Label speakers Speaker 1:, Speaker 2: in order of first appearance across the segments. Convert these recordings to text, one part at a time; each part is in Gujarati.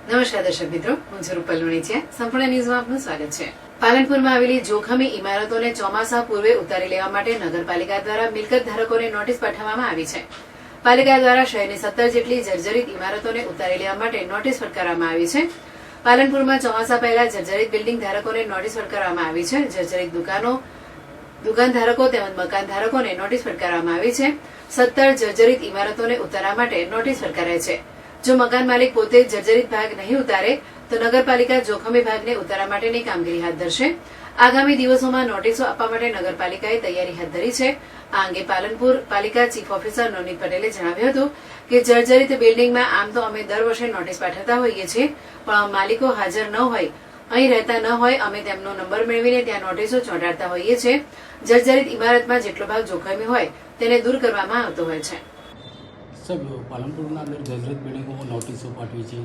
Speaker 1: નમસ્કાર દર્શક મિત્રો, હું છું રૂપલ લુણીચિયા. સંપૂર્ણ ન્યૂઝમાં આપનું સ્વાગત છે. પાલનપુરમાં આવેલી જોખમી ઇમારતોને ચોમાસા પૂર્વે ઉતારી લેવા માટે નગરપાલિકા દ્વારા મિલકત ધારકોને નોટિસ પાઠવવામાં આવી છે. પાલિકા દ્વારા શહેરની 17 જેટલી જર્જરિત ઇમારતોને ઉતારી લેવા માટે નોટિસ ફટકારવામાં આવી છે. પાલનપુરમાં ચોમાસા પહેલા જર્જરિત બિલ્ડિંગ ધારકોને નોટિસ ફટકારવામાં આવી છે. જર્જરિત દુકાન ધારકો તેમજ મકાન ધારકોને નોટિસ ફટકારવામાં આવી છે. 17 જર્જરિત ઇમારતોને ઉતારવા માટે નોટિસ ફટકારાઈ છે. જો મકાન માલિક પોતે જર્જરિત ભાગ નહીં ઉતારે તો નગરપાલિકા જોખમી ભાગને ઉતારવા માટેની કામગીરી હાથ ધરશે. આગામી દિવસોમાં નોટિસો આપવા માટે નગરપાલિકાએ તૈયારી હાથ ધરી છે. આ અંગે પાલનપુર પાલિકા ચીફ ઓફિસર નવનીત પટેલે જણાવ્યું હતું કે જર્જરિત બિલ્ડિંગમાં આમ તો અમે દર વર્ષે નોટિસ પાઠવતા હોઈએ છીએ, પણ માલિકો હાજર ન હોય, અહીં રહેતા ન હોય, અમે તેમનો નંબર મેળવીને ત્યાં નોટિસો ચોંટાડતા હોઈએ છીએ. જર્જરિત ઇમારતમાં જેટલો ભાગ જોખમી હોય તેને દૂર કરવામાં આવતો હોય છે.
Speaker 2: સાહેબ, પાલનપુરના અંદર જર્જરિત બિલ્ડિંગોમાં નોટિસો પાઠવી છે,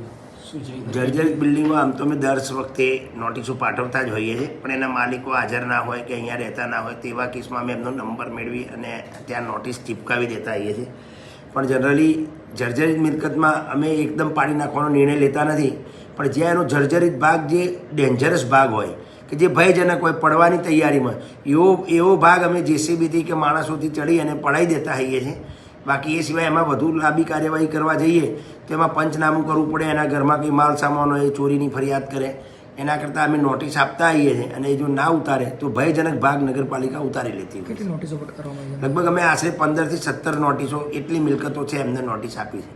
Speaker 2: શું છે?
Speaker 3: જર્જરિત બિલ્ડિંગમાં આમ તો અમે દર વખતે નોટિસો પાઠવતા જ હોઈએ છીએ, પણ એના માલિકો હાજર ના હોય કે અહીંયા રહેતા ના હોય તેવા કેસમાં અમે એમનો નંબર મેળવી અને ત્યાં નોટિસ ચીપકાવી દેતા હોઈએ છીએ. પણ જનરલી જર્જરિત મિલકતમાં અમે એકદમ પાડી નાખવાનો નિર્ણય લેતા નથી, પણ જ્યાં એનો જર્જરિત ભાગ જે ડેન્જરસ ભાગ હોય કે જે ભયજનક હોય, પડવાની તૈયારીમાં, એવો ભાગ અમે જેસીબીથી કે માણસોથી ચડી અને પડાવી દેતા હોઈએ છીએ. બાકી એ સિવાય એમાં વધુ લાંબી કાર્યવાહી કરવા જઈએ તો એમાં પંચનામું કરવું પડે, એના ઘરમાં કંઈ માલ સામાન હોય, ચોરીની ફરિયાદ કરે. એના કરતાં અમે નોટિસ આપતા આવીએ છીએ અને જો ના ઉતારે તો ભયજનક ભાગ નગરપાલિકા ઉતારી લેતી હોય.
Speaker 2: કેટલી નોટિસો ફટકારવામાં આવી?
Speaker 3: લગભગ અમે આશરે 15 થી 17 નોટિસો એટલી મિલકતો છે એમને નોટિસ આપી છે.